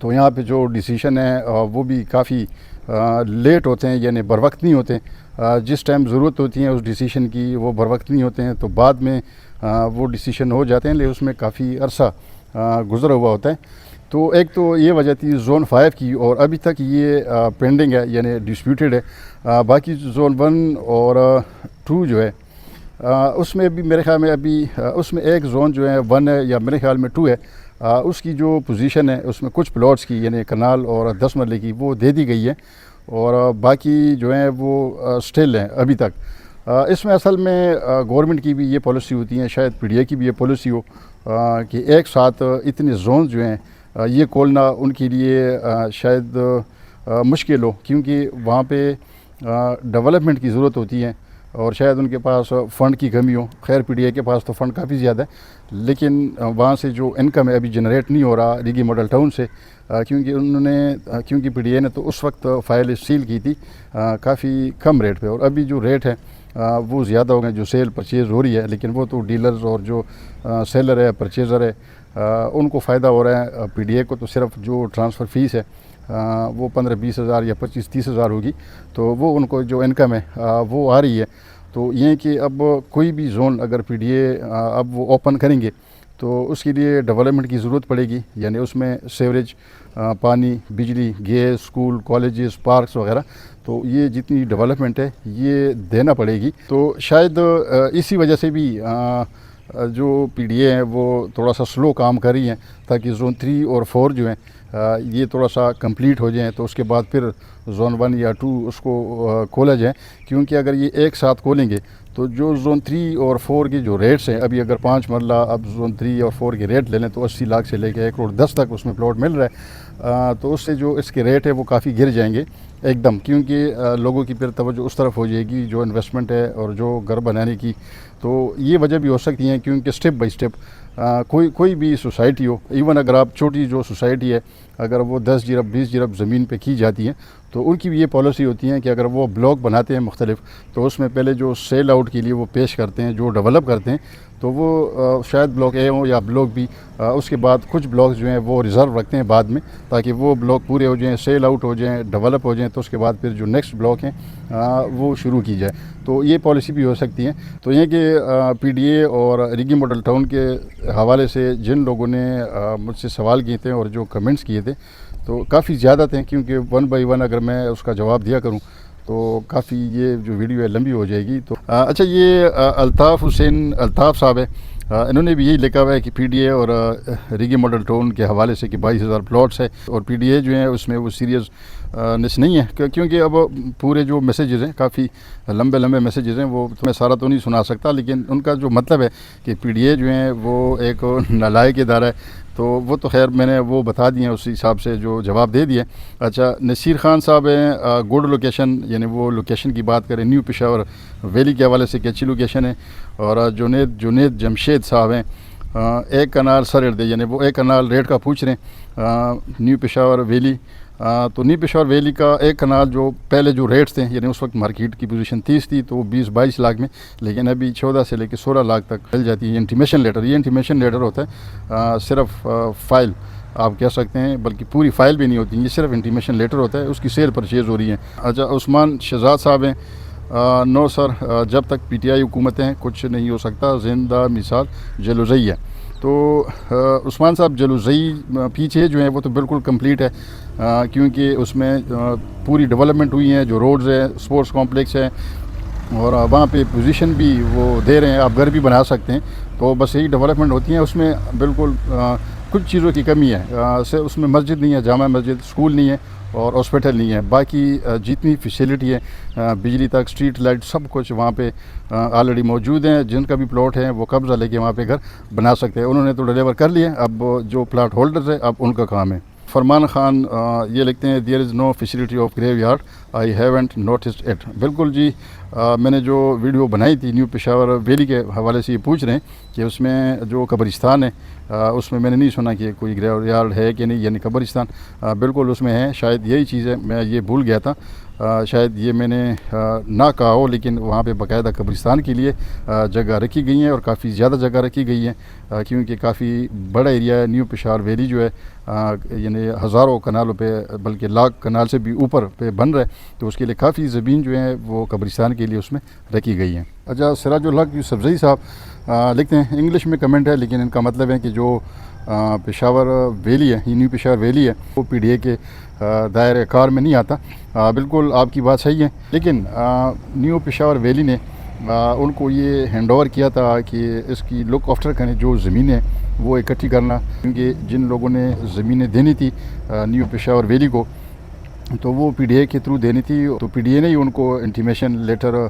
تو یہاں پہ جو ڈیسیشن ہے وہ بھی کافی لیٹ ہوتے ہیں، یعنی بر وقت نہیں ہوتے. جس ٹائم ضرورت ہوتی ہے اس ڈیسیشن کی وہ بر وقت نہیں ہوتے ہیں، تو بعد میں وہ ڈیسیشن ہو جاتے ہیں، لیکن اس میں کافی عرصہ گزرا ہوا ہوتا ہے. تو ایک تو یہ وجہ تھی زون 5 کی، اور ابھی تک یہ پینڈنگ ہے، یعنی ڈسپیوٹیڈ ہے. باقی زون 1 اور 2 جو ہے اس میں بھی میرے خیال میں ابھی اس میں ایک زون جو ہے 1 ہے یا میرے خیال میں 2 ہے، اس کی جو پوزیشن ہے اس میں کچھ پلاٹس کی، یعنی کنال اور 10 مرلے کی، وہ دے دی گئی ہے، اور باقی جو ہیں وہ سٹل ہیں ابھی تک. اس میں اصل میں گورنمنٹ کی بھی یہ پالیسی ہوتی ہے، شاید پی ڈی اے کی بھی یہ پالیسی ہو کہ ایک ساتھ اتنے زونز جو ہیں یہ کھولنا ان کے لیے شاید مشکل ہو، کیونکہ وہاں پہ ڈیولپمنٹ کی ضرورت ہوتی ہے، اور شاید ان کے پاس فنڈ کی کمی ہو. خیر پی ڈی اے کے پاس تو فنڈ کافی زیادہ ہے، لیکن وہاں سے جو انکم ہے ابھی جنریٹ نہیں ہو رہا ریگی ماڈل ٹاؤن سے، کیونکہ پی ڈی اے نے تو اس وقت فائل سیل کی تھی کافی کم ریٹ پہ، اور ابھی جو ریٹ ہے وہ زیادہ ہو گئے جو سیل پرچیز ہو رہی ہے، لیکن وہ تو ڈیلرز اور جو سیلر ہے، پرچیزر ہے، ان کو فائدہ ہو رہا ہے. پی ڈی اے کو تو صرف جو ٹرانسفر فیس ہے وہ 15-20 ہزار یا 25-30 ہزار ہوگی، تو وہ ان کو جو انکم ہے وہ آ رہی ہے. تو یہ کہ اب کوئی بھی زون اگر پی ڈی اے اب وہ اوپن کریں گے تو اس کے لیے ڈیولپمنٹ کی ضرورت پڑے گی، یعنی اس میں سیوریج، پانی، بجلی، گیس، اسکول، کالجز، پارکس وغیرہ، تو یہ جتنی ڈیولپمنٹ ہے یہ دینا پڑے گی. تو شاید اسی وجہ سے بھی جو پی ڈی اے ہیں وہ تھوڑا سا سلو کام کر رہی ہیں، تاکہ زون 3 اور 4 جو ہیں یہ تھوڑا سا کمپلیٹ ہو جائیں، تو اس کے بعد پھر زون 1 یا 2 اس کو کھولا جائے. کیونکہ اگر یہ ایک ساتھ کھولیں گے تو جو زون 3 اور 4 کی جو ریٹس ہیں، ابھی اگر 5 مرلہ اب زون 3 اور 4 کے ریٹ لے لیں تو 80 لاکھ سے لے کے 1 کروڑ 10 تک اس میں پلاٹ مل رہا ہے، تو اس سے جو اس کے ریٹ ہے وہ کافی گر جائیں گے ایک دم، کیونکہ لوگوں کی پھر توجہ اس طرف ہو جائے گی جو انویسٹمنٹ ہے اور جو گھر بنانے کی. تو یہ وجہ بھی ہو سکتی ہیں، کیونکہ سٹیپ بائی سٹیپ کوئی بھی سوسائٹی ہو، ایون اگر آپ چھوٹی جو سوسائٹی ہے اگر وہ 10 جرب 20 جرب زمین پہ کی جاتی ہیں تو ان کی بھی یہ پالیسی ہوتی ہے کہ اگر وہ بلاک بناتے ہیں مختلف، تو اس میں پہلے جو سیل آؤٹ کے لیے وہ پیش کرتے ہیں، جو ڈیولپ کرتے ہیں، تو وہ شاید بلاک اے ہوں یا بلاک بی، اس کے بعد کچھ بلاکس جو ہیں وہ ریزرو رکھتے ہیں بعد میں، تاکہ وہ بلاک پورے ہو جائیں، سیل آؤٹ ہو جائیں، ڈیولپ ہو جائیں، تو اس کے بعد پھر جو نیکسٹ بلاک ہیں وہ شروع کی جائے. تو یہ پالیسی بھی ہو سکتی ہے. تو یہ کہ پی ڈی اے اور ریگی ماڈل ٹاؤن کے حوالے سے جن لوگوں نے مجھ سے سوال کیے تھے اور جو کمنٹس کیے تھے تو کافی زیادہ تھے، کیونکہ 1 بائی 1 اگر میں اس کا جواب دیا کروں تو کافی یہ جو ویڈیو ہے لمبی ہو جائے گی. تو اچھا، یہ الطاف صاحب ہے، انہوں نے بھی یہی لکھا ہوا ہے کہ پی ڈی اے اور ریگی ماڈل ٹاؤن کے حوالے سے کہ 22,000 پلاٹس ہے، اور پی ڈی اے جو ہیں اس میں وہ سیریس نس نہیں ہے، کیونکہ اب پورے جو میسیجز ہیں کافی لمبے میسیجز ہیں، وہ میں سارا تو نہیں سنا سکتا، لیکن ان کا جو مطلب ہے کہ پی ڈی اے جو ہیں وہ ایک نالائق ادارہ ہے، تو وہ تو خیر میں نے وہ بتا دیے ہیں، اسی حساب سے جو جواب دے دیے. اچھا، نصیر خان صاحب ہیں، گڈ لوکیشن، یعنی وہ لوکیشن کی بات کریں نیو پشاور ویلی کے حوالے سے کہ اچھی لوکیشن ہے. اور جنید جمشید صاحب ہیں، 1 کنال سر ارد، یعنی وہ 1 کنال ریٹ کا پوچھ رہے ہیں نیو پشاور ویلی. تو نیو پشاور ویلی کا 1 کنال جو پہلے جو ریٹس تھے، یعنی اس وقت مارکیٹ کی پوزیشن 30 تھی تو وہ 20-22 لاکھ میں، لیکن ابھی 14 سے لے کے 16 لاکھ تک مل جاتی ہے. یہ انٹیمیشن لیٹر ہوتا ہے، صرف فائل آپ کہہ سکتے ہیں، بلکہ پوری فائل بھی نہیں ہوتی، یہ صرف انٹیمیشن لیٹر ہوتا ہے، اس کی سیل پرچیز ہو رہی ہے. اچھا، عثمان شہزاد صاحب ہیں، نو سر، جب تک پی ٹی آئی حکومتیں کچھ نہیں ہو سکتا، زندہ مثال جلوزئی ہے. تو عثمان صاحب، جلوزئی پیچھے جو ہیں وہ تو بالکل کمپلیٹ ہے، کیونکہ اس میں پوری ڈیولپمنٹ ہوئی ہیں، جو روڈز ہیں، اسپورٹس کمپلیکس ہے، اور وہاں پہ پوزیشن بھی وہ دے رہے ہیں، آپ گھر بھی بنا سکتے ہیں. تو بس یہی ڈیولپمنٹ ہوتی ہیں، اس میں بالکل کچھ چیزوں کی کمی ہے. اس میں مسجد نہیں ہے، جامع مسجد، اسکول نہیں ہے، اور ہاسپٹل نہیں ہے. باقی جتنی فیسیلٹی ہے، بجلی تک، اسٹریٹ لائٹ، سب کچھ وہاں پہ آلریڈی موجود ہیں. جن کا بھی پلاٹ ہے وہ قبضہ لے کے وہاں پہ گھر بنا سکتے ہیں. انہوں نے تو ڈیلیور کر لیے، اب جو پلاٹ ہولڈرز ہیں اب ان کا کام ہے. فرمان خان یہ لکھتے ہیں، there is no facility of graveyard, I haven't noticed it. بالکل جی، میں نے جو ویڈیو بنائی تھی نیو پشاور ویلی کے حوالے سے یہ پوچھ رہے ہیں کہ اس میں جو قبرستان ہے اس میں نے نہیں سنا کہ کوئی گریو یارڈ ہے کہ نہیں، یعنی قبرستان بالکل اس میں ہے، شاید یہی چیز ہے، میں یہ بھول گیا تھا. شاید یہ میں نے نہ کہا ہو، لیکن وہاں پہ باقاعدہ قبرستان کے لیے جگہ رکھی گئی ہیں اور کافی زیادہ جگہ رکھی گئی ہیں، کیونکہ کافی بڑا ایریا ہے نیو پشاور ویلی جو ہے، یعنی ہزاروں کنالوں پہ بلکہ لاکھ کنال سے بھی اوپر پہ بن رہا ہے، تو اس کے لیے کافی زمین جو ہیں وہ قبرستان کے لیے اس میں رکھی گئی ہیں۔ اچھا، سراج الحق یوسفزئی صاحب لکھتے ہیں، انگلش میں کمنٹ ہے لیکن ان کا مطلب ہے کہ جو پشاور ویلی ہے، یہ نیو پشاور ویلی ہے، وہ پی ڈی اے کے دائرۂ کار میں نہیں آتا۔ بالکل آپ کی بات صحیح ہے، لیکن نیو پشاور ویلی نے ان کو یہ ہینڈ اوور کیا تھا کہ اس کی لک آفٹر کریں، جو زمینیں وہ اکٹھی کرنا، کیونکہ جن لوگوں نے زمینیں دینی تھی نیو پشاور ویلی کو تو وہ پی ڈی اے کے تھرو دینی تھی، تو پی ڈی اے نے ہی ان کو انٹیمیشن لیٹر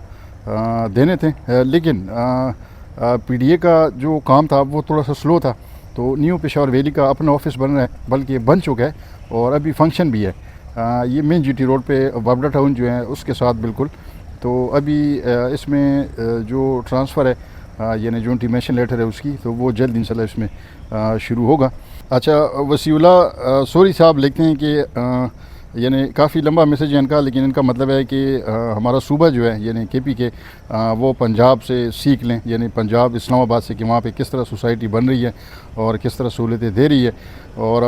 دینے تھے، لیکن پی ڈی اے کا جو کام تھا وہ تھوڑا سا سلو تھا، تو نیو پشاور ویلی کا اپنا آفس بن رہا ہے، بلکہ بن چکا ہے اور ابھی فنکشن بھی ہے۔ یہ مین جی ٹی روڈ پہ وابڈا ٹاؤن جو ہے اس کے ساتھ بالکل، تو ابھی اس میں جو ٹرانسفر ہے یعنی جو انٹیمیشن لیٹر ہے اس کی، تو وہ جلد انشاءاللہ اس میں شروع ہوگا۔ اچھا، وسیع اللہ سوری صاحب لکھتے ہیں کہ یعنی کافی لمبا میسیج ہے ان کا، لیکن ان کا مطلب ہے کہ ہمارا صوبہ جو ہے یعنی کے پی کے، وہ پنجاب سے سیکھ لیں، یعنی پنجاب اسلام آباد سے، کہ وہاں پہ کس طرح سوسائٹی بن رہی ہے اور کس طرح سہولتیں دے رہی ہے اور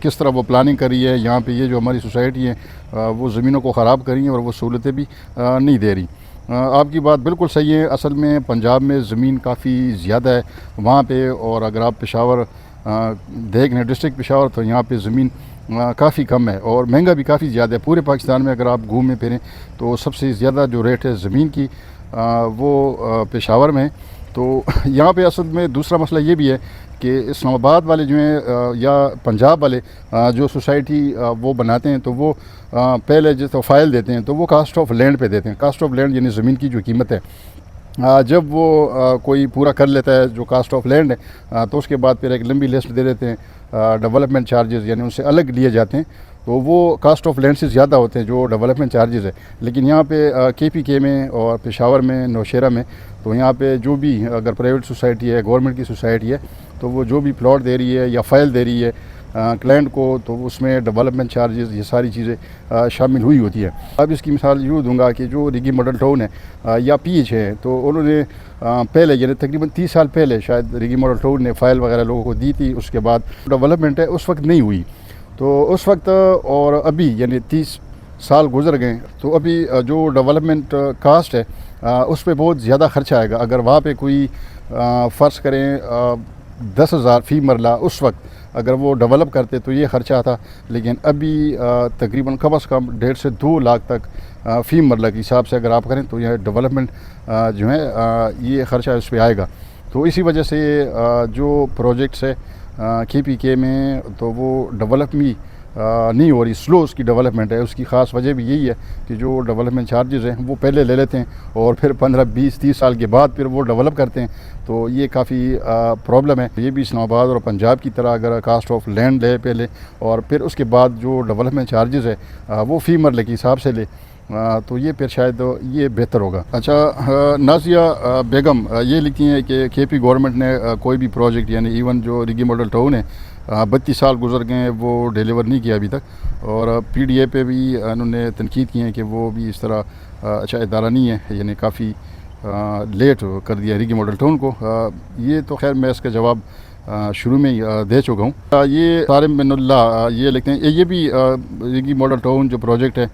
کس طرح وہ پلاننگ کر رہی ہے۔ یہاں پہ یہ جو ہماری سوسائٹی ہے وہ زمینوں کو خراب کر رہی ہیں اور وہ سہولتیں بھی نہیں دے رہی۔ آپ کی بات بالکل صحیح ہے، اصل میں پنجاب میں زمین کافی زیادہ ہے وہاں پہ، اور اگر آپ پشاور دیکھ لیں ڈسٹرکٹ پشاور، تو یہاں پہ زمین کافی کم ہے اور مہنگا بھی کافی زیادہ ہے۔ پورے پاکستان میں اگر آپ گھومیں پھریں تو سب سے زیادہ جو ریٹ ہے زمین کی وہ پشاور میں ہے۔ تو یہاں پہ اصل میں دوسرا مسئلہ یہ بھی ہے کہ اسلام آباد والے جو ہیں یا پنجاب والے جو سوسائٹی وہ بناتے ہیں، تو وہ پہلے جیسے فائل دیتے ہیں تو وہ کاسٹ آف لینڈ پہ دیتے ہیں۔ کاسٹ آف لینڈ یعنی زمین کی جو قیمت ہے، جب وہ کوئی پورا کر لیتا ہے جو کاسٹ آف لینڈ ہے، تو اس کے بعد پھر ایک لمبی لسٹ دے دیتے ہیں ڈیولپمنٹ چارجز، یعنی ان سے الگ لیے جاتے ہیں، تو وہ کاسٹ آف لینڈ سے زیادہ ہوتے ہیں جو ڈیولپمنٹ چارجز ہے۔ لیکن یہاں پہ کے پی کے میں اور پشاور میں، نوشہرہ میں، تو یہاں پہ جو بھی اگر پرائیویٹ سوسائٹی ہے، گورنمنٹ کی سوسائٹی ہے، تو وہ جو بھی پلاٹ دے رہی ہے یا فائل دے رہی ہے کلائنٹ کو، تو اس میں ڈیولپمنٹ چارجز یہ ساری چیزیں شامل ہوئی ہوتی ہے۔ اب اس کی مثال یوں دوں گا کہ جو ریگی ماڈل ٹاؤن ہے یا پی ایچ ہے، تو انہوں نے پہلے یعنی تقریباً 30 سال پہلے شاید ریگی ماڈل ٹاؤن نے فائل وغیرہ لوگوں کو دی تھی، اس کے بعد ڈیولپمنٹ ہے اس وقت نہیں ہوئی، تو اس وقت اور ابھی یعنی 30 سال گزر گئے، تو ابھی جو ڈیولپمنٹ کاسٹ ہے اس پہ بہت زیادہ خرچہ آئے گا۔ اگر وہاں پہ کوئی فرض کریں 10,000 فی مرلہ اس وقت اگر وہ ڈیولپ کرتے تو یہ خرچہ تھا، لیکن ابھی تقریباً کم از کم 1.5 سے 2 لاکھ تک فی مرلہ کے حساب سے اگر آپ کریں تو یہ ڈیولپمنٹ جو ہے یہ خرچہ اس پہ آئے گا۔ تو اسی وجہ سے جو پروجیکٹس ہے کے پی کے میں، تو وہ ڈیولپ بھی نہیں ہو رہی، سلو اس کی ڈیولپمنٹ ہے۔ اس کی خاص وجہ بھی یہی ہے کہ جو ڈیولپمنٹ چارجز ہیں وہ پہلے لے لیتے ہیں اور پھر 15, 20, 30 سال کے بعد پھر وہ ڈیولپ کرتے ہیں، تو یہ کافی پرابلم ہے۔ یہ بھی اسلام آباد اور پنجاب کی طرح اگر کاسٹ آف لینڈ لے پہلے اور پھر اس کے بعد جو ڈیولپمنٹ چارجز ہے وہ فی مرلے کے حساب سے لے، تو یہ پھر شاید یہ بہتر ہوگا۔ اچھا، نازیہ بیگم یہ لکھتی ہیں کہ کے پی گورنمنٹ نے کوئی بھی پروجیکٹ یعنی ایون جو ریگی ماڈل ٹاؤن ہے 32 سال گزر گئے ہیں وہ ڈیلیور نہیں کیا ابھی تک، اور پی ڈی اے پہ بھی انہوں نے تنقید کی ہے کہ وہ بھی اس طرح اچھا ادارہ نہیں ہے، یعنی کافی لیٹ کر دیا ریگی ماڈل ٹاؤن کو۔ یہ تو خیر میں اس کا جواب شروع میں ہی دے چکا ہوں۔ یہ طارم بن اللہ یہ لکھتے ہیں، یہ بھی ریگی ماڈل ٹاؤن جو پروجیکٹ ہے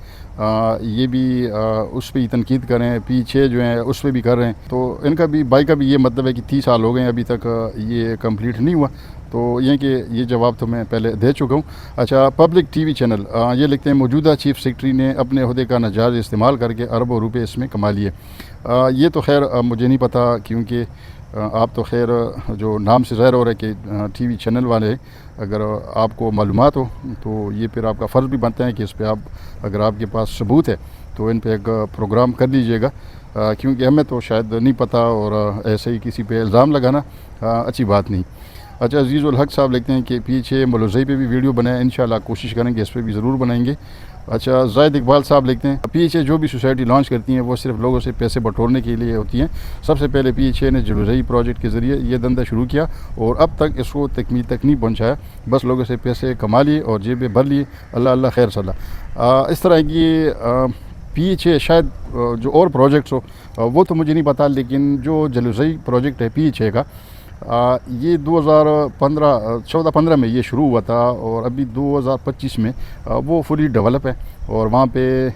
یہ بھی اس پہ ہی تنقید کر رہے ہیں، پیچھے جو ہیں اس پہ بھی کر رہے ہیں، تو ان کا بھی بائی کا بھی یہ مطلب ہے کہ 30 سال ہو گئے ہیں ابھی تک یہ کمپلیٹ نہیں ہوا، تو یہ کہ یہ جواب تو میں پہلے دے چکا ہوں۔ اچھا، پبلک ٹی وی چینل یہ لکھتے ہیں، موجودہ چیف سیکرٹری نے اپنے عہدے کا ناجائز استعمال کر کے اربوں روپے اس میں کما لیے۔ یہ تو خیر مجھے نہیں پتہ، کیونکہ آپ تو خیر جو نام سے ظاہر ہو رہا ہے کہ ٹی وی چینل والے، اگر آپ کو معلومات ہو تو یہ پھر آپ کا فرض بھی بنتا ہے کہ اس پہ آپ اگر آپ کے پاس ثبوت ہے تو ان پہ ایک پروگرام کر لیجئے گا، کیونکہ ہمیں تو شاید نہیں پتہ اور ایسے ہی کسی پہ الزام لگانا اچھی بات نہیں۔ اچھا، عزیز الحق صاحب لکھتے ہیں کہ پیچھے ملوزئی پہ بھی ویڈیو بنائیں، انشاءاللہ کوشش کریں گے اس پہ بھی ضرور بنائیں گے۔ اچھا، زاہد اقبال صاحب لکھتے ہیں، پی ایچ اے جو بھی سوسائٹی لانچ کرتی ہیں وہ صرف لوگوں سے پیسے بٹورنے کے لیے ہوتی ہیں۔ سب سے پہلے پی ایچ اے نے جلوزئی پروجیکٹ کے ذریعے یہ دندہ شروع کیا اور اب تک اس کو تکمیل تک نہیں پہنچایا، بس لوگوں سے پیسے کما لیے اور جیبیں بھر لیے، اللہ اللہ خیر صلاح۔ اس طرح کی پی ایچ اے شاید جو اور پروجیکٹس ہو وہ تو مجھے نہیں پتا، لیکن جو جلوزئی پروجیکٹ ہے پی ایچ اے کا یہ 2014-15 میں یہ شروع ہوا تھا، اور ابھی 2025 میں وہ فلی ڈیولپ ہے، اور وہاں پہ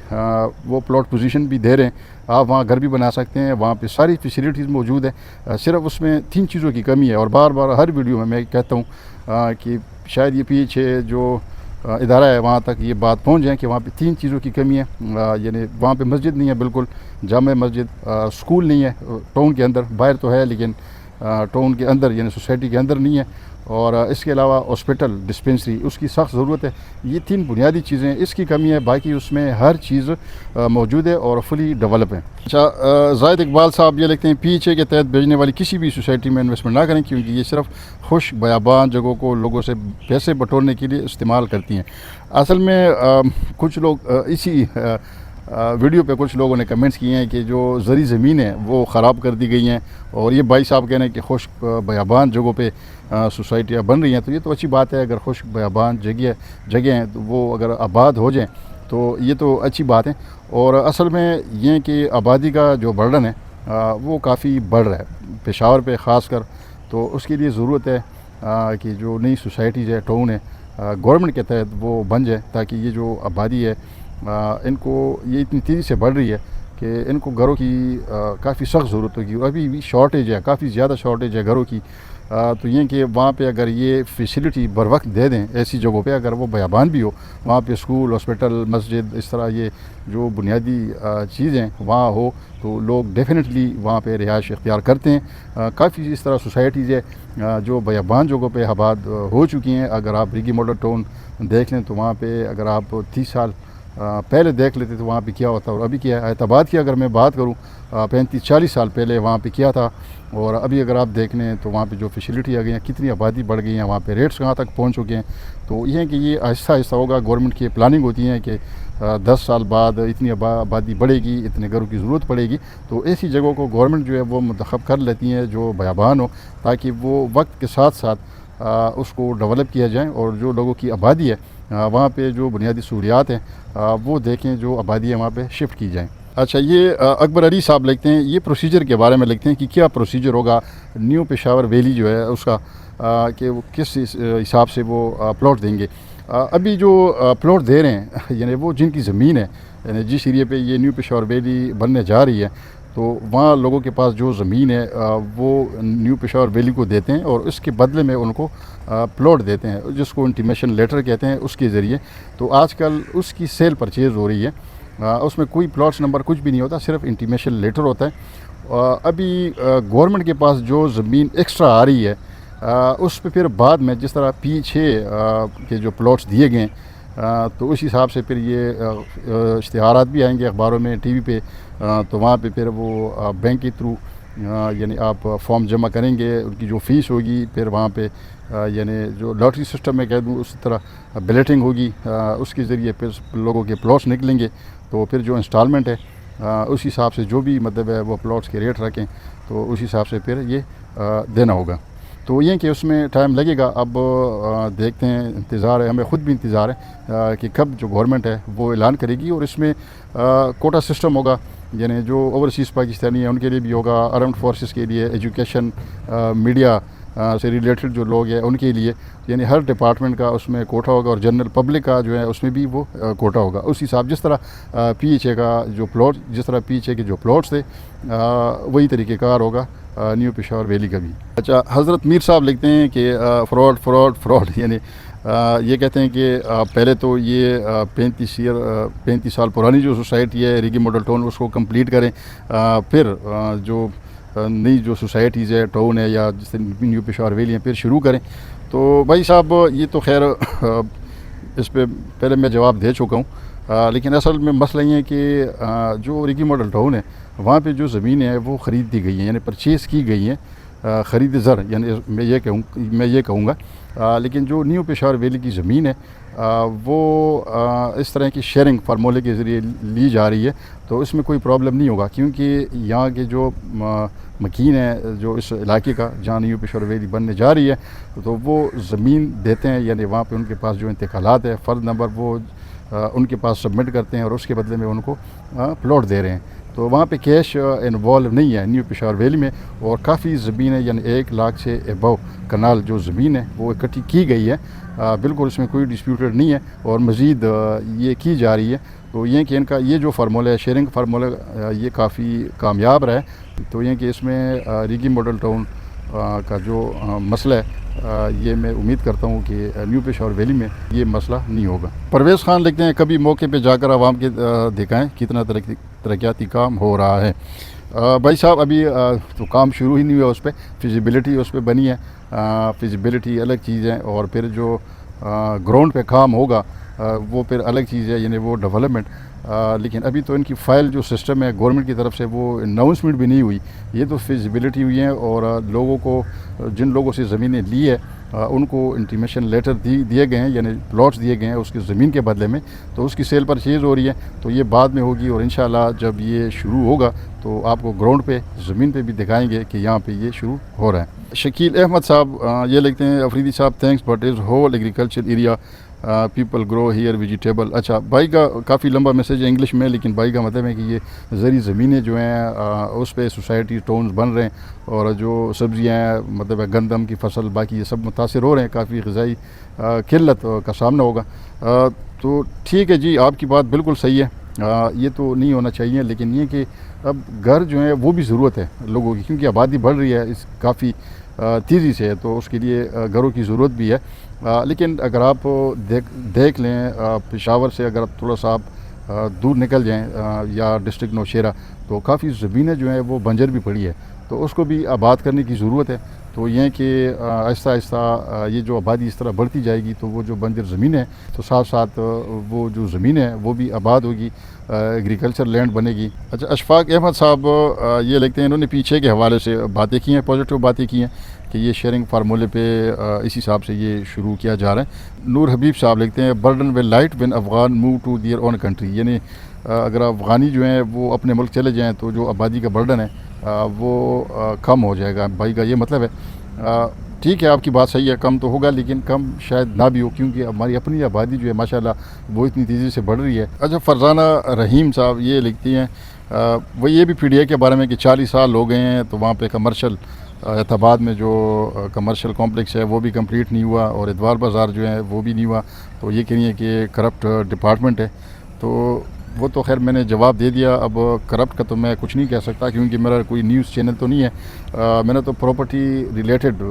وہ پلاٹ پوزیشن بھی دے رہے ہیں، آپ وہاں گھر بھی بنا سکتے ہیں، وہاں پہ ساری فیسیلیٹیز موجود ہے، صرف اس میں 3 چیزوں کی کمی ہے، اور بار بار ہر ویڈیو میں کہتا ہوں کہ شاید یہ پی ایچ اے جو ادارہ ہے وہاں تک یہ بات پہنچ جائیں کہ وہاں پہ 3 چیزوں کی کمی ہے، یعنی وہاں پہ مسجد نہیں ہے، بالکل جامع مسجد، اسکول نہیں ہے ٹاؤن کے اندر، باہر تو ہے لیکن ٹاؤن کے اندر یعنی سوسائٹی کے اندر نہیں ہے، اور اس کے علاوہ ہاسپٹل ڈسپنسری اس کی سخت ضرورت ہے، یہ 3 بنیادی چیزیں اس کی کمی ہے، باقی اس میں ہر چیز موجود ہے اور فلی ڈیولپ ہے۔ اچھا، زاہد اقبال صاحب یہ لکھتے ہیں پی ایچ اے کے تحت بھیجنے والی کسی بھی سوسائٹی میں انویسٹمنٹ نہ کریں، کیونکہ یہ صرف خوش بیابان جگہوں کو لوگوں سے پیسے بٹورنے کے لیے استعمال کرتی ہیں۔ اصل میں کچھ لوگ اسی ویڈیو پہ کچھ لوگوں نے کمنٹس کیے ہیں کہ جو زرعی زمین ہے وہ خراب کر دی گئی ہیں، اور یہ بھائی صاحب کہہ رہے ہیں کہ خشک بیابان جگہوں پہ سوسائٹیاں بن رہی ہیں، تو یہ تو اچھی بات ہے، اگر خشک بیابان جگہ ہیں تو وہ اگر آباد ہو جائیں تو یہ تو اچھی بات ہے، اور اصل میں یہ کہ آبادی کا جو برڈن ہے وہ کافی بڑھ رہا ہے پشاور پہ خاص کر، تو اس کے لیے ضرورت ہے کہ جو نئی سوسائٹیز ہے ٹاؤن ہے گورنمنٹ کے تحت وہ بن جائے، تاکہ یہ جو آبادی ہے ان کو یہ اتنی تیزی سے بڑھ رہی ہے کہ ان کو گھروں کی کافی سخت ضرورت ہوگی، اور ابھی بھی شارٹیج ہے، کافی زیادہ شارٹیج ہے گھروں کی، تو یہ کہ وہاں پہ اگر یہ فیسیلیٹی بر وقت دے دیں ایسی جگہوں پہ، اگر وہ بیابان بھی ہو وہاں پہ اسکول، ہاسپٹل، مسجد، اس طرح یہ جو بنیادی چیزیں وہاں ہو تو لوگ ڈیفینیٹلی وہاں پہ رہائش اختیار کرتے ہیں۔ کافی اس طرح سوسائٹیز ہے جو بیابان جگہوں پہ آباد ہو چکی ہیں، اگر آپ ریگی ماڈل ٹاؤن دیکھ لیں تو وہاں پہ اگر آپ 30 سال پہلے دیکھ لیتے تو وہاں پہ کیا ہوتا اور ابھی کیا ہے، اعتباد کی اگر میں بات کروں 35-40 سال پہلے وہاں پہ کیا تھا، اور ابھی اگر آپ دیکھ لیں تو وہاں پہ جو فیسیلیٹی آ گئی ہیں، کتنی آبادی بڑھ گئی ہیں، وہاں پہ ریٹس کہاں تک پہنچ چکے ہیں، تو یہ ہے کہ یہ آہستہ آہستہ ہوگا، گورنمنٹ کی پلاننگ ہوتی ہے کہ 10 سال بعد اتنی آبادی بڑھے گی، اتنے گھروں کی ضرورت پڑے گی، تو ایسی جگہوں کو گورنمنٹ جو ہے وہ منتخب کر لیتی ہیں جو بیابان ہو، تاکہ وہ وقت کے ساتھ ساتھ اس کو ڈیولپ کیا جائے، اور جو لوگوں کی آبادی ہے وہاں پہ جو بنیادی سہولیات ہیں وہ دیکھیں، جو آبادی ہے وہاں پہ شفٹ کی جائیں۔ اچھا، یہ اکبر علی صاحب لکھتے ہیں، یہ پروسیجر کے بارے میں لکھتے ہیں کہ کیا پروسیجر ہوگا نیو پشاور ویلی جو ہے اس کا، کہ وہ کس حساب سے وہ پلاٹ دیں گے۔ ابھی جو پلاٹ دے رہے ہیں یعنی وہ جن کی زمین ہے، یعنی جس ایریے پہ یہ نیو پشاور ویلی بننے جا رہی ہے، تو وہاں لوگوں کے پاس جو زمین ہے وہ نیو پشاور ویلی کو دیتے ہیں، اور اس کے بدلے میں ان کو پلاٹ دیتے ہیں، جس کو انٹیمیشن لیٹر کہتے ہیں، اس کے ذریعے۔ تو آج کل اس کی سیل پرچیز ہو رہی ہے، اس میں کوئی پلاٹس نمبر کچھ بھی نہیں ہوتا، صرف انٹیمیشن لیٹر ہوتا ہے۔ ابھی گورنمنٹ کے پاس جو زمین ایکسٹرا آ رہی ہے اس پہ پھر بعد میں جس طرح پیچھے کے جو پلاٹس دیے گئے ہیں، تو اس حساب سے پھر یہ اشتہارات بھی آئیں گے اخباروں میں، ٹی وی پہ، تو وہاں پہ پھر وہ بینک کے تھرو یعنی آپ فارم جمع کریں گے، ان کی جو فیس ہوگی، پھر وہاں پہ یعنی جو لاٹری سسٹم میں کہہ دوں اس طرح بیلیٹنگ ہوگی، اس کے ذریعے پھر لوگوں کے پلاٹس نکلیں گے، تو پھر جو انسٹالمنٹ ہے اس حساب سے جو بھی مطلب ہے وہ پلاٹس کے ریٹ رکھیں تو اس حساب سے پھر یہ دینا ہوگا۔ تو یہ کہ اس میں ٹائم لگے گا، اب دیکھتے ہیں، انتظار ہے، ہمیں خود بھی انتظار ہے کہ کب جو گورنمنٹ ہے وہ اعلان کرے گی، اور اس میں کوٹا سسٹم ہوگا، یعنی جو اوورسیز پاکستانی ہیں ان کے لیے بھی ہوگا، آرمڈ فورسز کے لیے، ایجوکیشن، میڈیا سے ریلیٹڈ جو لوگ ہیں ان کے لیے، یعنی ہر ڈپارٹمنٹ کا اس میں کوٹا ہوگا، اور جنرل پبلک کا جو ہے اس میں بھی وہ کوٹا ہوگا، اس حساب جس طرح پی ایچ اے کا جو پلاٹ، جس طرح پی ایچ اے کے جو پلاٹس تھے وہی طریقہ کار ہوگا نیو پشاور ویلی کا بھی۔ اچھا، حضرت میر صاحب لکھتے ہیں کہ فراڈ یعنی یہ کہتے ہیں کہ پہلے تو یہ 35 سال پرانی جو سوسائٹی ہے ریگی ماڈل ٹاؤن اس کو کمپلیٹ کریں، پھر جو نئی جو سوسائٹیز ہے ٹاؤن ہے یا جس نیو پشاور ویلی ہیں پھر شروع کریں۔ تو بھائی صاحب یہ تو خیر اس پہ پہلے میں جواب دے چکا ہوں، لیکن اصل میں مسئلہ یہ ہے کہ جو ریگی ماڈل ٹاؤن ہے وہاں پہ جو زمینیں ہیں وہ خرید دی گئی ہیں، یعنی پرچیز کی گئی ہیں، خرید زر، یعنی میں یہ کہوں گا، لیکن جو نیو پشاور ویلی کی زمین ہے وہ اس طرح کی شیئرنگ فارمولے کے ذریعے لی جا رہی ہے، تو اس میں کوئی پرابلم نہیں ہوگا، کیونکہ یہاں کے جو مکین ہے جو اس علاقے کا جہاں نیو پشاور ویلی بننے جا رہی ہے، تو وہ زمین دیتے ہیں، یعنی وہاں پہ ان کے پاس جو انتقالات ہے، فرد نمبر وہ ان کے پاس سبمٹ کرتے ہیں اور اس کے بدلے میں ان کو پلاٹ دے رہے ہیں. تو وہاں پہ کیش انوالو نہیں ہے نیو پشاور ویلی میں, اور کافی زمین ہے, یعنی 1 لاکھ سے ابو کنال جو زمین ہے وہ اکٹھی کی گئی ہے. بالکل اس میں کوئی ڈسپیوٹڈ نہیں ہے, اور مزید یہ کی جا رہی ہے. تو یہ کہ ان کا یہ جو فارمولہ ہے, شیئرنگ فارمولہ, یہ کافی کامیاب رہا ہے. تو یہ کہ اس میں ریگی ماڈل ٹاؤن کا جو مسئلہ ہے, یہ میں امید کرتا ہوں کہ نیو پشاور ویلی میں یہ مسئلہ نہیں ہوگا. پرویز خان لکھتے ہیں, کبھی موقع پہ جا کر عوام کے دکھائیں کتنا ترقیاتی کام ہو رہا ہے. بھائی صاحب ابھی تو کام شروع ہی نہیں ہوا اس پہ, فیزیبلٹی اس پہ بنی ہے. فیزیبلٹی الگ چیز ہے, اور پھر جو گراؤنڈ پہ کام ہوگا وہ پھر الگ چیز ہے, یعنی وہ ڈیولپمنٹ. لیکن ابھی تو ان کی فائل جو سسٹم ہے گورنمنٹ کی طرف سے وہ اناؤنسمنٹ بھی نہیں ہوئی. یہ تو فیزیبلٹی ہوئی ہیں, اور لوگوں کو, جن لوگوں سے زمینیں لی ہے ان کو انٹیمیشن لیٹر دیے گئے ہیں, یعنی پلاٹس دیے گئے ہیں اس کی زمین کے بدلے میں. تو اس کی سیل پرچیز ہو رہی ہے, تو یہ بعد میں ہوگی, اور انشاءاللہ جب یہ شروع ہوگا تو آپ کو گراؤنڈ پہ زمین پہ بھی دکھائیں گے کہ یہاں پہ یہ شروع ہو رہا ہے. شکیل احمد صاحب یہ لکھتے ہیں, افریدی صاحب thanks but is whole agriculture area people grow here vegetable. اچھا, بھائی کا کافی لمبا میسیج ہے انگلش میں, لیکن بھائی کا مطلب ہے کہ یہ زرعی زمینیں جو ہیں اس پہ سوسائٹی ٹاؤنز بن رہے ہیں, اور جو سبزیاں ہیں, مطلب ہے گندم کی فصل, باقی یہ سب متاثر ہو رہے ہیں, کافی غذائی قلت کا سامنا ہوگا. تو ٹھیک ہے جی, آپ کی بات بالکل صحیح ہے, یہ تو نہیں ہونا چاہیے. لیکن یہ کہ اب گھر جو ہیں وہ بھی ضرورت ہے لوگوں کی, کیونکہ آبادی بڑھ رہی ہے اس کافی تیزی سے, تو اس کے لیے گھروں کی ضرورت بھی ہے. لیکن اگر آپ دیکھ لیں پشاور سے اگر آپ تھوڑا سا آپ دور نکل جائیں یا ڈسٹرکٹ نوشیرہ, تو کافی زمینیں جو ہیں وہ بنجر بھی پڑی ہے, تو اس کو بھی آباد کرنے کی ضرورت ہے. تو یہ کہ آہستہ آہستہ یہ جو آبادی اس طرح بڑھتی جائے گی تو وہ جو بنجر زمینیں ہیں تو ساتھ ساتھ وہ جو زمینیں ہیں وہ بھی آباد ہوگی, ایگریکلچر لینڈ بنے گی. اچھا, اشفاق احمد صاحب یہ لکھتے ہیں, انہوں نے پیچھے کے حوالے سے باتیں کی ہیں, پازیٹیو باتیں کی ہیں کہ یہ شیئرنگ فارمولے پہ اسی حساب سے یہ شروع کیا جا رہا ہے. نور حبیب صاحب لکھتے ہیں, burden will light when Afghan move to their own country, یعنی اگر افغانی جو ہیں وہ اپنے ملک چلے جائیں تو جو آبادی کا برڈن ہے وہ کم ہو جائے گا. بھائی کا یہ مطلب ہے. ٹھیک ہے, آپ کی بات صحیح ہے, کم تو ہوگا لیکن کم شاید نہ بھی ہو, کیونکہ ہماری اپنی آبادی جو ہے ماشاءاللہ وہ اتنی تیزی سے بڑھ رہی ہے. اچھا, فرزانہ رحیم صاحب یہ لکھتی ہیں, وہ یہ بھی پی ڈی اے کے بارے میں کہ 40 سال ہو گئے ہیں تو وہاں پہ کمرشل اعتباد میں جو کمرشل کمپلیکس ہے وہ بھی کمپلیٹ نہیں ہوا, اور اتوار بازار جو ہے وہ بھی نہیں ہوا. تو یہ کہنی ہے کہ کرپٹ ڈپارٹمنٹ ہے. تو وہ تو خیر میں نے جواب دے دیا. اب کرپٹ کا تو میں کچھ نہیں کہہ سکتا, کیونکہ میرا کوئی نیوز چینل تو نہیں ہے, میں نے تو پراپرٹی ریلیٹڈ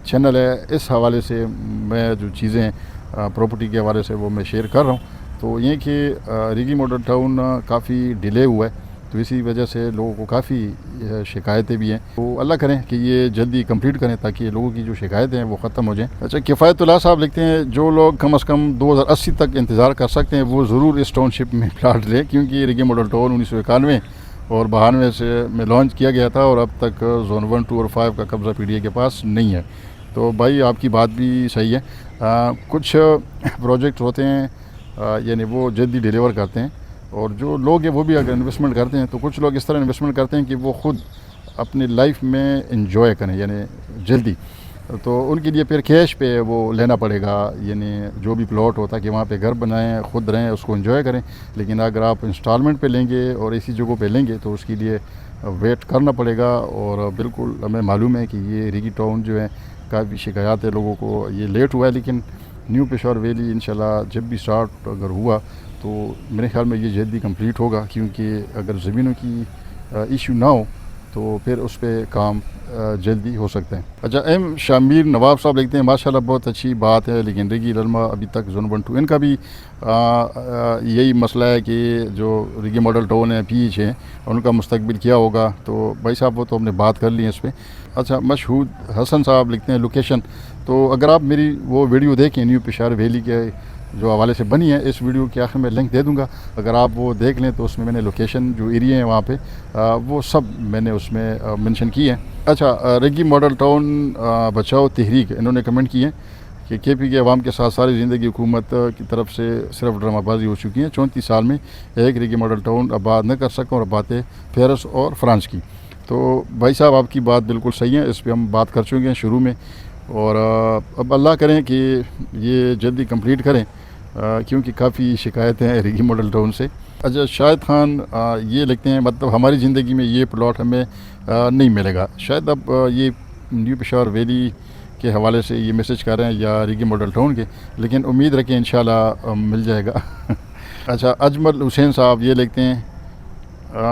چینل ہے, اس حوالے سے میں جو چیزیں پراپرٹی کے حوالے سے وہ میں شیئر کر رہا ہوں. تو یہ کہ ریگی ماڈل ٹاؤن کافی ڈیلے ہوا ہے, تو اسی وجہ سے لوگوں کو کافی شکایتیں بھی ہیں. تو اللہ کریں کہ یہ جلدی کمپلیٹ کریں تاکہ لوگوں کی جو شکایتیں ہیں وہ ختم ہو جائیں. اچھا, کفایت اللہ صاحب لکھتے ہیں, جو لوگ کم از کم 2080 تک انتظار کر سکتے ہیں وہ ضرور اس ٹاؤن شپ میں پلاٹ لیں, کیونکہ ریگی ماڈل ٹاؤن 1991 اور 92 سے میں لانچ کیا گیا تھا, اور اب تک زون 1, 2 اور 5 کا قبضہ پی ڈی اے کے پاس نہیں ہے. تو بھائی آپ کی بات بھی صحیح ہے. کچھ پروجیکٹ ہوتے ہیں یعنی وہ جلدی ڈیلیور کرتے ہیں, اور جو لوگ ہیں وہ بھی اگر انویسٹمنٹ کرتے ہیں تو کچھ لوگ اس طرح انویسٹمنٹ کرتے ہیں کہ وہ خود اپنی لائف میں انجوائے کریں, یعنی جلدی. تو ان کے لیے پھر کیش پہ وہ لینا پڑے گا, یعنی جو بھی پلاٹ ہوتا ہے کہ وہاں پہ گھر بنائیں, خود رہیں, اس کو انجوائے کریں. لیکن اگر آپ انسٹالمنٹ پہ لیں گے اور اسی جگہوں پہ لیں گے تو اس کے لیے ویٹ کرنا پڑے گا. اور بالکل ہمیں معلوم ہے کہ یہ ریگی ٹاؤن جو ہے کافی شکایات ہے لوگوں کو, یہ لیٹ ہوا ہے. لیکن نیو پشاور ویلی انشاءاللہ جب بھی سٹارٹ اگر ہوا تو میرے خیال میں یہ جلدی کمپلیٹ ہوگا, کیونکہ اگر زمینوں کی ایشو نہ ہو تو پھر اس پہ کام جلدی ہو سکتے ہیں. اچھا, ایم شامیر نواب صاحب لکھتے ہیں, ماشاءاللہ بہت اچھی بات ہے, لیکن ریگی للما ابھی تک زون 1, 2 ان کا بھی یہی مسئلہ ہے کہ جو ریگی ماڈل ٹاؤن ہے پی ایچ ہیں ان کا مستقبل کیا ہوگا. تو بھائی صاحب وہ تو ہم نے بات کر لی ہے اس پہ. اچھا, مشہود حسن صاحب لکھتے ہیں, لوکیشن, تو اگر آپ میری وہ ویڈیو دیکھیں نیو پشاور ویلی کے جو حوالے سے بنی ہے, اس ویڈیو کے آخر میں لنک دے دوں گا, اگر آپ وہ دیکھ لیں تو اس میں نے لوکیشن جو ایریا ہیں وہاں پہ وہ سب میں نے اس میں منشن کی ہے. اچھا, ریگی ماڈل ٹاؤن بچاؤ تحریک انہوں نے کمنٹ کی ہے کہ کے پی کے عوام کے ساتھ ساری زندگی حکومت کی طرف سے صرف ڈرامہ بازی ہو چکی ہیں, 34 سال میں ایک ریگی ماڈل ٹاؤن آباد نہ کر سکوں, اور باتیں پیرس اور فرانس کی. تو بھائی صاحب آپ کی بات بالکل صحیح ہے, اس پہ ہم بات کر چکے ہیں شروع میں, اور اب اللہ کریں کہ یہ جلدی کمپلیٹ کریں. کیونکہ کافی شکایتیں ہیں ریگی ماڈل ٹاؤن سے. اچھا شاہد خان یہ لکھتے ہیں مطلب ہماری زندگی میں یہ پلاٹ ہمیں نہیں ملے گا. شاید اب یہ نیو پشاور ویلی کے حوالے سے یہ میسج کر رہے ہیں یا ریگی ماڈل ٹاؤن کے, لیکن امید رکھیں انشاءاللہ مل جائے گا. اچھا اجمل حسین صاحب یہ لکھتے ہیں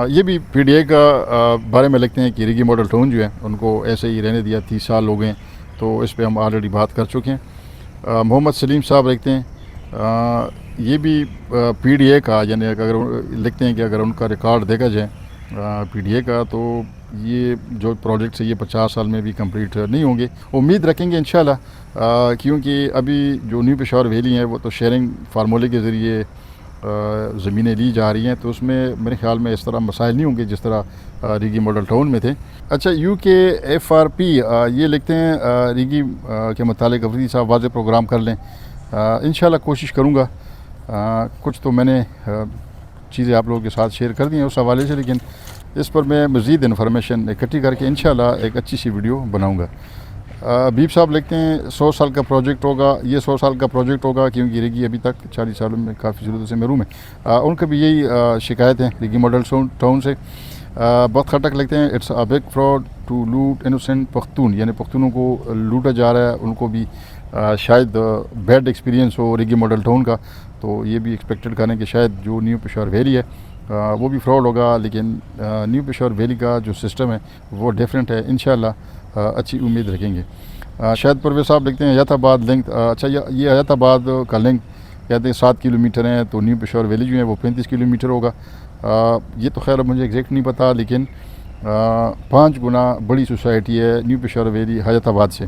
یہ بھی پی ڈی اے کا بارے میں لکھتے ہیں کہ ریگی ماڈل ٹاؤن جو ہے ان کو ایسے ہی رہنے دیا, 30 سال ہو گئے, تو اس پہ ہم آلریڈی بات کر چکے ہیں. محمد سلیم صاحب لکھتے ہیں یہ بھی پی ڈی اے کا, یعنی اگر لکھتے ہیں کہ اگر ان کا ریکارڈ دیکھا جائے پی ڈی اے کا تو یہ جو پروجیکٹس ہے یہ 50 سال میں بھی کمپلیٹ نہیں ہوں گے. امید رکھیں گے انشاءاللہ, کیونکہ ابھی جو نیو پشاور ویلی ہیں وہ تو شیئرنگ فارمولے کے ذریعے زمینیں لی جا رہی ہیں, تو اس میں میرے خیال میں اس طرح مسائل نہیں ہوں گے جس طرح ریگی ماڈل ٹاؤن میں تھے. اچھا یو کے ایف آر پی یہ لکھتے ہیں ریگی کے متعلق افریدی صاحب واضح پروگرام کر لیں. انشاءاللہ کوشش کروں گا. کچھ تو میں نے چیزیں آپ لوگوں کے ساتھ شیئر کر دی ہیں اس حوالے سے, لیکن اس پر میں مزید انفارمیشن اکٹھی کر کے انشاءاللہ ایک اچھی سی ویڈیو بناؤں گا. بیب صاحب لکھتے ہیں 100 سال کا پروجیکٹ ہوگا, یہ 100 سال کا پروجیکٹ ہوگا کیونکہ ریگی ابھی تک 40 سالوں میں کافی ضرورت سے محروم ہے. ان کا بھی یہی شکایت ہے ریگی ماڈل ٹاؤن سے. بہت خٹک لگتے ہیں it's a big fraud to loot innocent Pakhtun, یعنی پختونوں کو لوٹا جا رہا ہے, ان کو بھی شاید بیڈ ایکسپیرینس ہو ریگی ماڈل ٹاؤن کا, تو یہ بھی ایکسپیکٹڈ کریں کہ شاید جو نیو پشاور ویلی ہے وہ بھی فراڈ ہوگا, لیکن نیو پشاور ویلی کا جو سسٹم ہے وہ ڈیفرنٹ ہے. انشاءاللہ اچھی امید رکھیں گے. شاید پرویز صاحب لکھتے ہیں حیات آباد لنک, اچھا یہ حیات آباد کا لنک کہتے ہیں 7 کلومیٹر ہیں, تو نیو پشاور ویلی جو ہے وہ 35 کلومیٹر ہوگا. یہ تو خیر مجھے ایگزیکٹ نہیں پتا, لیکن 5 گنا بڑی سوسائٹی ہے نیو پشاور ویلی حیات آباد سے.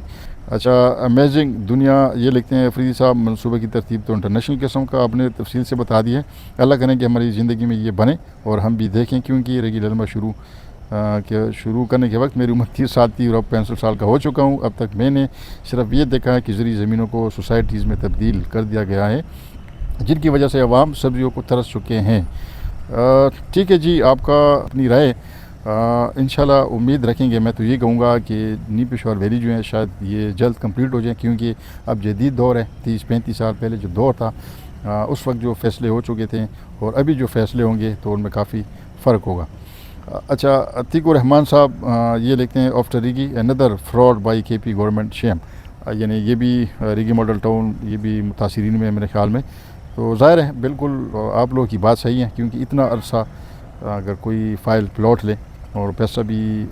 اچھا امیزنگ دنیا یہ لکھتے ہیں افریدی صاحب منصوبے کی ترتیب تو انٹرنیشنل قسم کا آپ نے تفصیل سے بتا دی ہے. اللہ کریں کہ ہماری زندگی میں یہ بنے اور ہم بھی دیکھیں, کیونکہ ریگی للما شروع کرنے کے وقت میری عمر 30 سال تھی اور اب 65 سال کا ہو چکا ہوں. اب تک میں نے صرف یہ دیکھا ہے کہ زرعی زمینوں کو سوسائٹیز میں تبدیل کر دیا گیا ہے, جن کی وجہ سے عوام سبزیوں کو ترس چکے ہیں. ٹھیک ہے جی, آپ کا اپنی رائے انشاءاللہ امید رکھیں گے. میں تو یہ کہوں گا کہ نیو پشاور ویلی جو ہے شاید یہ جلد کمپلیٹ ہو جائیں, کیونکہ اب جدید دور ہے. 30-35 سال پہلے جو دور تھا اس وقت جو فیصلے ہو چکے تھے اور ابھی جو فیصلے ہوں گے تو ان میں کافی فرق ہوگا. اچھا عتیق الرحمان صاحب یہ لکھتے ہیں آفٹر ریگی اندر فراڈ بائی کے پی گورنمنٹ شیم, یعنی یہ بھی ریگی ماڈل ٹاؤن یہ بھی متاثرین میں میرے خیال میں. تو ظاہر ہے بالکل آپ لوگوں کی بات صحیح ہے, کیونکہ اتنا عرصہ اگر کوئی فائل پلاٹ لے اور پیسہ بھی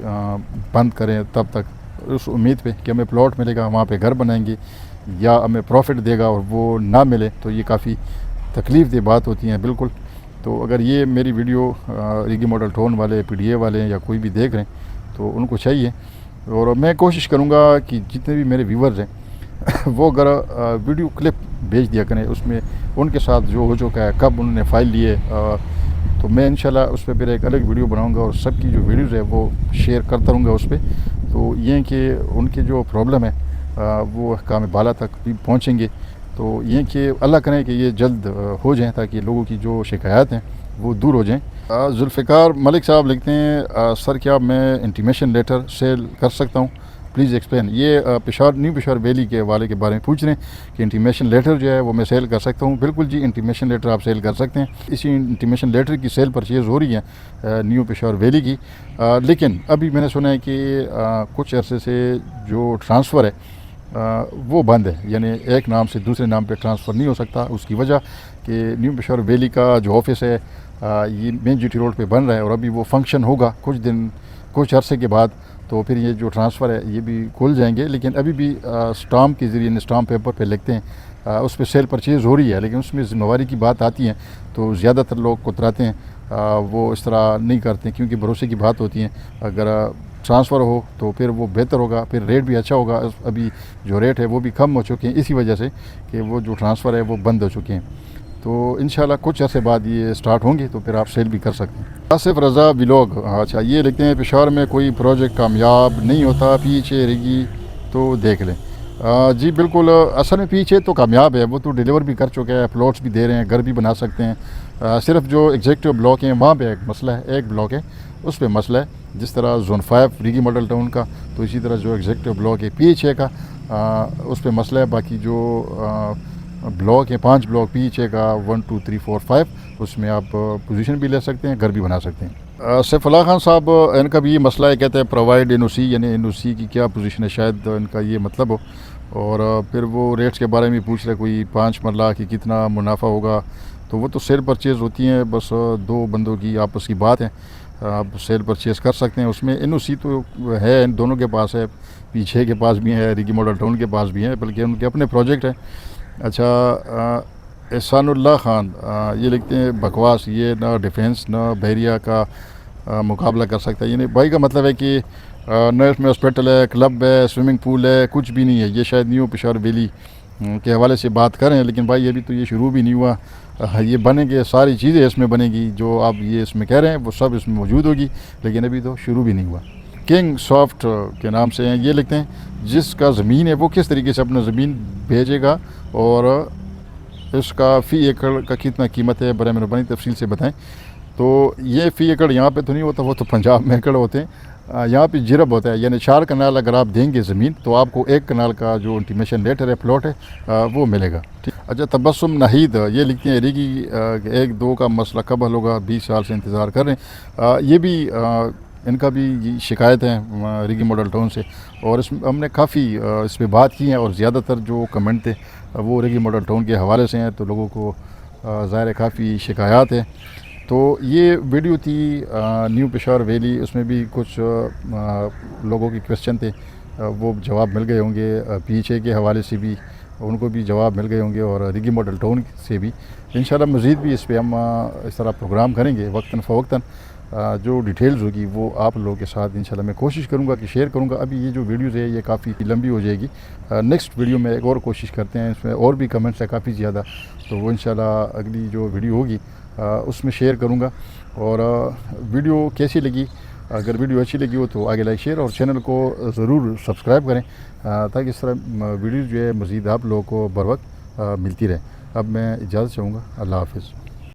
بند کریں تب تک اس امید پہ کہ ہمیں پلاٹ ملے گا, وہاں پہ گھر بنائیں گے یا ہمیں پروفٹ دے گا, اور وہ نہ ملے تو یہ کافی تکلیف دہ بات ہوتی ہیں. بالکل, تو اگر یہ میری ویڈیو ریگی ماڈل ٹاؤن والے پی ڈی اے والے یا کوئی بھی دیکھ رہے ہیں تو ان کو چاہیے, اور میں کوشش کروں گا کہ جتنے بھی میرے ویورز ہیں وہ اگر ویڈیو کلپ بھیج دیا کریں, اس میں ان کے ساتھ جو ہو چکا ہے, کب انہوں نے فائل لیے, تو میں انشاءاللہ اس پہ پھر ایک الگ ویڈیو بناؤں گا اور سب کی جو ویڈیوز ہے وہ شیئر کرتا رہوں گا اس پہ. تو یہ کہ ان کے جو پرابلم ہے وہ احکام بالا تک بھی پہنچیں گے. تو یہ کہ اللہ کریں کہ یہ جلد ہو جائیں تاکہ لوگوں کی جو شکایات ہیں وہ دور ہو جائیں. ذوالفقار ملک صاحب لکھتے ہیں سر کیا میں انٹیمیشن لیٹر سیل کر سکتا ہوں, پلیز ایکسپلین. یہ نیو پشاور ویلی کے حوالے کے بارے میں پوچھ رہے ہیں کہ انٹیمیشن لیٹر جو ہے وہ میں سیل کر سکتا ہوں. بالکل جی, انٹیمیشن لیٹر آپ سیل کر سکتے ہیں. اسی انٹیمیشن لیٹر کی سیل پرچیز ہو رہی ہے نیو پشاور ویلی کی, لیکن ابھی میں نے سنا ہے کہ کچھ عرصے سے جو ٹرانسفر ہے وہ بند ہے, یعنی ایک نام سے دوسرے نام پہ ٹرانسفر نہیں ہو سکتا. اس کی وجہ کہ نیو پشاور ویلی کا جو آفس ہے یہ مین جی ٹی روڈ پہ بن رہا ہے, اور ابھی وہ فنکشن ہوگا کچھ عرصے کے بعد, تو پھر یہ جو ٹرانسفر ہے یہ بھی کھل جائیں گے. لیکن ابھی بھی اسٹامپ کے ذریعے اسٹامپ پیپر پہ لکھتے ہیں, اس پہ سیل پرچیز ہو رہی ہے, لیکن اس میں ذمہ داری کی بات آتی ہے تو زیادہ تر لوگ کتراتے ہیں, وہ اس طرح نہیں کرتے کیونکہ بھروسے کی بات ہوتی ہے. اگر ٹرانسفر ہو تو پھر وہ بہتر ہوگا, پھر ریٹ بھی اچھا ہوگا. ابھی جو ریٹ ہے وہ بھی کم ہو چکے ہیں اسی وجہ سے کہ وہ جو ٹرانسفر ہے وہ بند ہو چکے ہیں. تو انشاءاللہ کچھ عرصے بعد یہ سٹارٹ ہوں گے تو پھر آپ سیل بھی کر سکتے ہیں. آصف رضا ولاگ, اچھا یہ لکھتے ہیں پشاور میں کوئی پروجیکٹ کامیاب نہیں ہوتا, پیچھے ریگی تو دیکھ لیں. جی بالکل, اصل میں پیچھے تو کامیاب ہے, وہ تو ڈیلیور بھی کر چکے ہیں, پلاٹس بھی دے رہے ہیں, گھر بھی بنا سکتے ہیں. صرف جو ایگزیکٹو بلاک ہیں وہاں پہ ایک مسئلہ ہے, ایک بلاک ہے اس پہ مسئلہ ہے. جس طرح زون 5 ریگی ماڈل ٹاؤن کا, تو اسی طرح جو ایگزیکٹو بلاک ہے PH کا اس پہ مسئلہ ہے. باقی جو بلاک ہیں 5 بلاک پیچھے کا 1 2 3 4 5 اس میں آپ پوزیشن بھی لے سکتے ہیں, گھر بھی بنا سکتے ہیں. سیف اللہ خان صاحب ان کا بھی یہ مسئلہ ہے, کہتے ہیں پرووائڈ این او سی, یعنی این او سی کی کیا پوزیشن ہے, شاید ان کا یہ مطلب ہو. اور پھر وہ ریٹس کے بارے میں پوچھ رہے, کوئی 5 مرلہ کی کتنا منافع ہوگا, تو وہ تو سیل پرچیز ہوتی ہیں, بس 2 بندوں کی آپس کی بات ہے, آپ سیل پرچیز کر سکتے ہیں. اس میں این او سی تو ہے, ان دونوں کے پاس ہے, پیچھے کے پاس بھی ہے, ریگی ماڈل ٹاؤن کے پاس بھی ہے, بلکہ ان کے اپنے پروجیکٹ ہیں. اچھا, احسان اللہ خان یہ لکھتے ہیں بکواس, یہ نہ ڈیفینس نہ بحریہ کا مقابلہ کر سکتا ہے. یعنی بھائی کا مطلب ہے کہ نہ اس میں ہاسپٹل ہے, کلب ہے, سوئمنگ پول ہے, کچھ بھی نہیں ہے. یہ شاید نیو پشاور ویلی کے حوالے سے بات کریں, لیکن بھائی ابھی تو یہ شروع بھی نہیں ہوا. یہ بنے گے, ساری چیزیں اس میں بنے گی جو آپ یہ اس میں کہہ رہے ہیں وہ سب اس میں موجود ہوگی, لیکن ابھی تو شروع بھی نہیں ہوا. کنگ سافٹ کے نام سے ہیں, یہ لکھتے ہیں جس کا زمین ہے وہ کس طریقے سے اپنا زمین بھیجے گا اور اس کا فی ایکڑ کا کتنا قیمت ہے, برائے مہربانی تفصیل سے بتائیں. تو یہ فی ایکڑ یہاں پہ تو نہیں ہوتا, وہ تو پنجاب میں ایکڑ ہوتے ہیں. یہاں پہ جرب ہوتا ہے, یعنی 4 کنال اگر آپ دیں گے زمین تو آپ کو 1 کنال کا جو انٹیمیشن لیٹر ہے, پلاٹ ہے, وہ ملے گا. اچھا, تبسم ناہید یہ لکھتے ہیں ریگی 1-2 کا مسئلہ کب حل ہوگا, 20 سال سے انتظار کر رہے ہیں. یہ بھی ان کا بھی شکایت ہے ریگی ماڈل ٹاؤن سے, اور اس میں ہم نے کافی اس پہ بات کی ہیں, اور زیادہ تر جو کمنٹ تھے وہ ریگی ماڈل ٹاؤن کے حوالے سے ہیں, تو لوگوں کو ظاہر ہے کافی شکایات ہیں. تو یہ ویڈیو تھی نیو پشاور ویلی, اس میں بھی کچھ لوگوں کے کویسچن تھے, وہ جواب مل گئے ہوں گے. پیچھے کے حوالے سے بھی ان کو بھی جواب مل گئے ہوں گے, اور ریگی ماڈل ٹاؤن سے بھی. انشاءاللہ مزید بھی اس پہ ہم اس طرح پروگرام کریں گے وقتاً فوقتاً. جو ڈیٹیلز ہوگی وہ آپ لوگوں کے ساتھ انشاءاللہ میں کوشش کروں گا کہ شیئر کروں گا. ابھی یہ جو ویڈیوز ہے یہ کافی لمبی ہو جائے گی. نیکسٹ ویڈیو میں ایک اور کوشش کرتے ہیں, اس میں اور بھی کمنٹس ہیں کافی زیادہ, تو وہ انشاءاللہ اگلی جو ویڈیو ہوگی اس میں شیئر کروں گا. اور ویڈیو کیسی لگی, اگر ویڈیو اچھی لگی ہو تو آگے لائک شیئر, اور چینل کو ضرور سبسکرائب کریں تاکہ اس طرح ویڈیوز جو ہے مزید آپ لوگوں کو بر وقت ملتی رہے. اب میں اجازت چاہوں گا, اللہ حافظ.